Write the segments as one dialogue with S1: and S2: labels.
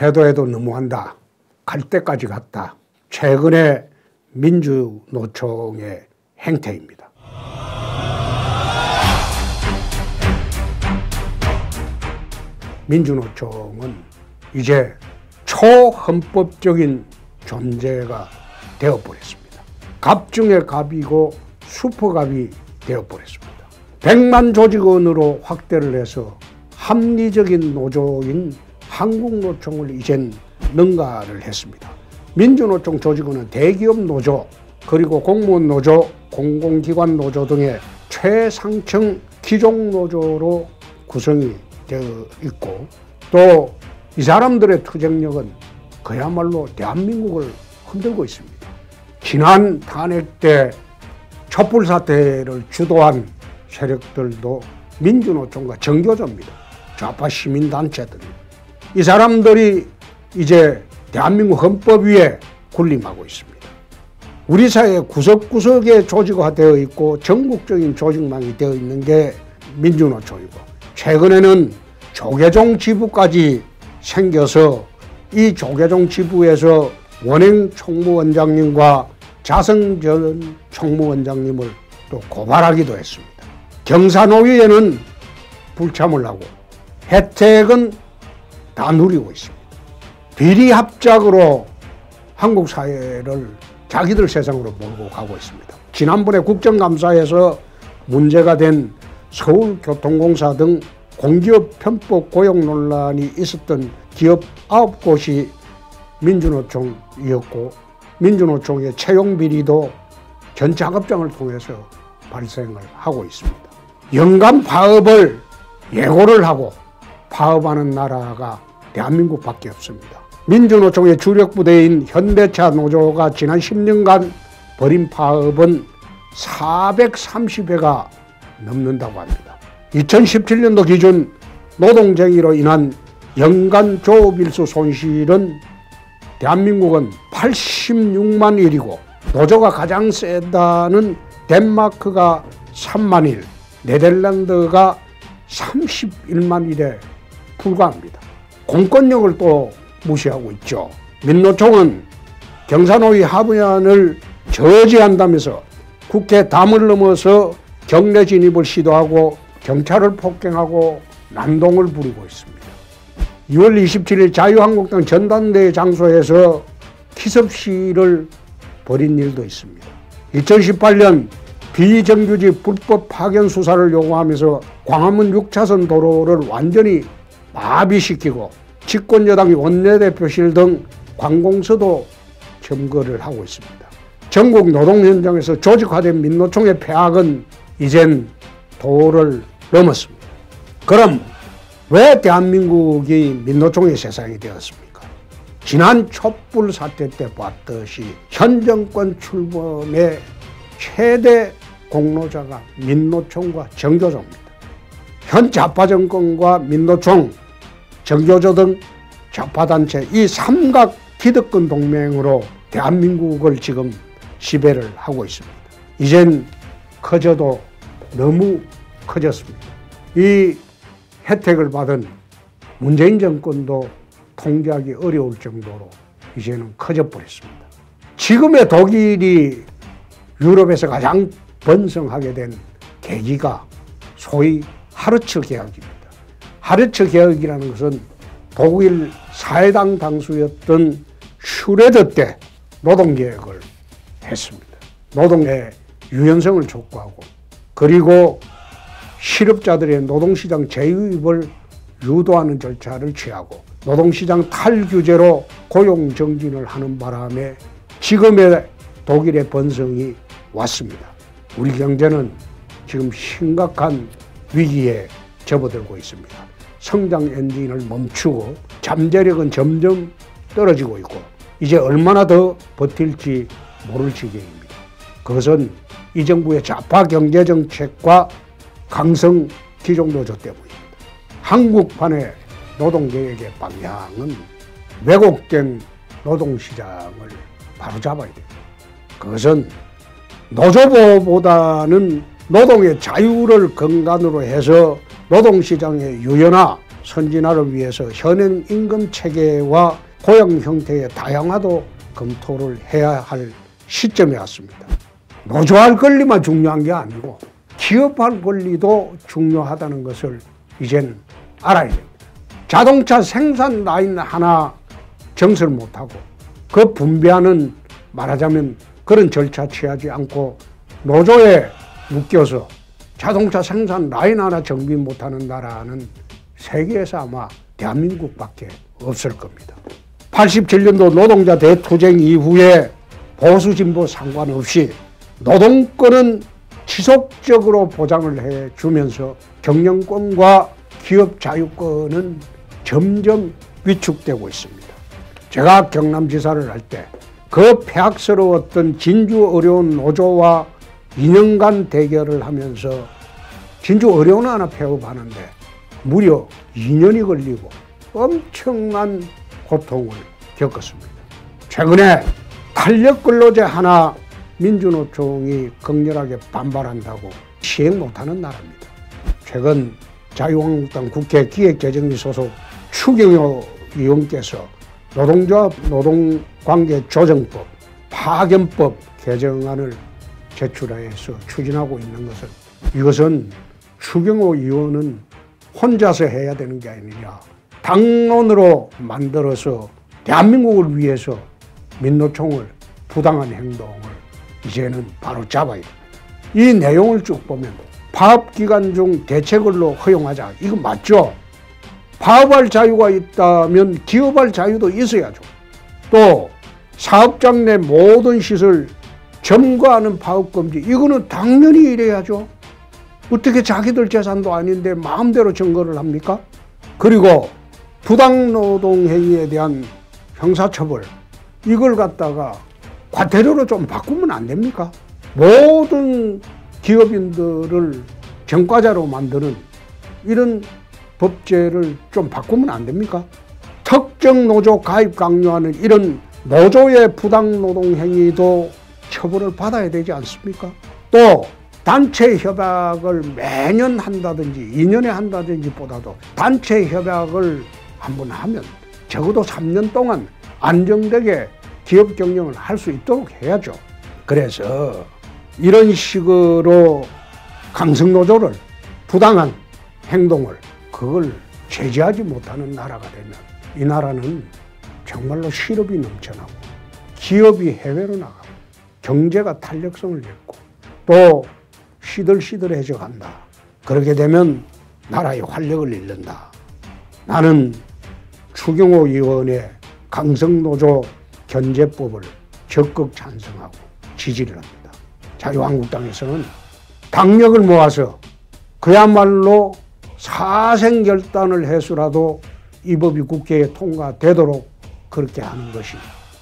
S1: 해도 너무한다. 갈 때까지 갔다. 최근의 민주노총의 행태입니다. 민주노총은 이제 초헌법적인 존재가 되어버렸습니다. 갑 중에 갑이고 슈퍼갑이 되어버렸습니다. 100만 조직원으로 확대를 해서 합리적인 노조인 한국노총을 이젠 능가를 했습니다. 민주노총 조직원은 대기업 노조, 그리고 공무원 노조, 공공기관 노조 등의 최상층 기종 노조로 구성이 되어 있고, 또 이 사람들의 투쟁력은 그야말로 대한민국을 흔들고 있습니다. 지난 탄핵 때 촛불 사태를 주도한 세력들도 민주노총과 정교조입니다. 좌파 시민단체들. 이 사람들이 이제 대한민국 헌법 위에 군림하고 있습니다. 우리 사회 구석구석에 조직화되어 있고 전국적인 조직망이 되어 있는 게 민주노총이고, 최근에는 조계종 지부까지 생겨서 이 조계종 지부에서 원행 총무원장님과 자성전 총무원장님을 또 고발하기도 했습니다. 경사노위에는 불참을 하고 혜택은 다 누리고 있습니다. 비리합작으로 한국 사회를 자기들 세상으로 몰고 가고 있습니다. 지난번에 국정감사에서 문제가 된 서울교통공사 등 공기업 편법 고용 논란이 있었던 기업 9곳이 민주노총이었고, 민주노총의 채용 비리도 전 작업장을 통해서 발생을 하고 있습니다. 연간 파업을 예고를 하고 파업하는 나라가 대한민국밖에 없습니다. 민주노총의 주력 부대인 현대차 노조가 지난 10년간 벌인 파업은 430회가 넘는다고 합니다. 2017년도 기준 노동쟁의로 인한 연간 조업일수 손실은 대한민국은 86만 일이고, 노조가 가장 세다는 덴마크가 3만 일, 네덜란드가 31만 일에 불과합니다. 공권력을 또 무시하고 있죠. 민노총은 경사노위 합의안을 저지한다면서 국회 담을 넘어서 경례 진입을 시도하고 경찰을 폭행하고 난동을 부리고 있습니다. 2월 27일 자유한국당 전당대회 장소에서 키습시를 벌인 일도 있습니다. 2018년 비정규직 불법 파견 수사를 요구하면서 광화문 6차선 도로를 완전히 마비시키고 집권여당이 원내대표실 등 관공서도 점거를 하고 있습니다. 전국 노동 현장에서 조직화된 민노총의 폐악은 이젠 도를 넘었습니다. 그럼 왜 대한민국이 민노총의 세상이 되었습니까? 지난 촛불 사태 때 봤듯이 현 정권 출범의 최대 공로자가 민노총과 정교조입니다. 현 좌파 정권과 민노총, 정교조 등 좌파단체 이 삼각 기득권 동맹으로 대한민국을 지금 지배를 하고 있습니다. 이젠 커져도 너무 커졌습니다. 이 혜택을 받은 문재인 정권도 통제하기 어려울 정도로 이제는 커져버렸습니다. 지금의 독일이 유럽에서 가장 번성하게 된 계기가 소위 하르츠 개혁입니다. 하르츠 개혁이라는 것은 독일 사회당 당수였던 슈레더 때 노동개혁을 했습니다. 노동의 유연성을 촉구하고, 그리고 실업자들의 노동시장 재유입을 유도하는 절차를 취하고, 노동시장 탈규제로 고용정진을 하는 바람에 지금의 독일의 번성이 왔습니다. 우리 경제는 지금 심각한 위기에 접어들고 있습니다. 성장 엔진을 멈추고 잠재력은 점점 떨어지고 있고, 이제 얼마나 더 버틸지 모를 지경입니다. 그것은 이 정부의 좌파 경제정책과 강성 기종노조 때문입니다. 한국판의 노동개혁의 방향은 왜곡된 노동시장을 바로잡아야 됩니다. 그것은 노조보호보다는 노동의 자유를 근간으로 해서 노동시장의 유연화, 선진화를 위해서 현행 임금 체계와 고용 형태의 다양화도 검토를 해야 할 시점에 왔습니다. 노조할 권리만 중요한 게 아니고 기업할 권리도 중요하다는 것을 이제는 알아야 됩니다. 자동차 생산 라인 하나 정설 못하고 그 분배하는 말하자면 그런 절차 취하지 않고 노조에 묶여서 자동차 생산 라인 하나 정비 못하는 나라는 세계에서 아마 대한민국밖에 없을 겁니다. 87년도 노동자 대투쟁 이후에 보수 진보 상관없이 노동권은 지속적으로 보장을 해주면서 경영권과 기업 자유권은 점점 위축되고 있습니다. 제가 경남지사를 할 때 그 폐악스러웠던 진주 어려운 노조와 2년간 대결을 하면서 진주 어려운 하나 폐업하는데 무려 2년이 걸리고 엄청난 고통을 겪었습니다. 최근에 탄력근로제 하나 민주노총이 극렬하게 반발한다고 시행 못하는 나라입니다. 최근 자유한국당 국회 기획재정위 소속 추경호 의원께서 노동조합 노동관계조정법, 파견법 개정안을 제출해서 추진하고 있는 것은 이것은 추경호 의원은 혼자서 해야 되는 게 아니라 당론으로 만들어서 대한민국을 위해서 민노총을 부당한 행동을 이제는 바로 잡아야 됩니다. 이 내용을 쭉 보면 파업기간 중 대체근로 허용하자. 이거 맞죠? 파업할 자유가 있다면 기업할 자유도 있어야죠. 또 사업장 내 모든 시설 점거하는 파업금지. 이거는 당연히 이래야죠. 어떻게 자기들 재산도 아닌데 마음대로 점거를 합니까? 그리고 부당노동행위에 대한 형사처벌. 이걸 갖다가 과태료로 좀 바꾸면 안 됩니까? 모든 기업인들을 전과자로 만드는 이런 법제를 좀 바꾸면 안 됩니까? 특정 노조 가입 강요하는 이런 노조의 부당노동 행위도 처벌을 받아야 되지 않습니까? 또 단체 협약을 매년 한다든지 2년에 한다든지 보다도 단체 협약을 한번 하면 적어도 3년 동안 안정되게 기업 경영을 할 수 있도록 해야죠. 그래서 이런 식으로 강성노조를 부당한 행동을 그걸 제재하지 못하는 나라가 되면 이 나라는 정말로 실업이 넘쳐나고 기업이 해외로 나가고 경제가 탄력성을 잃고 또 시들시들해져 간다. 그렇게 되면 나라의 활력을 잃는다. 나는 추경호 의원의 강성노조 견제법을 적극 찬성하고 지지를 합니다. 자유한국당에서는 당력을 모아서 그야말로 사생결단을 해서라도 이 법이 국회에 통과되도록 그렇게 하는 것이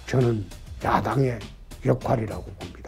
S1: 저는 야당의 역할이라고 봅니다.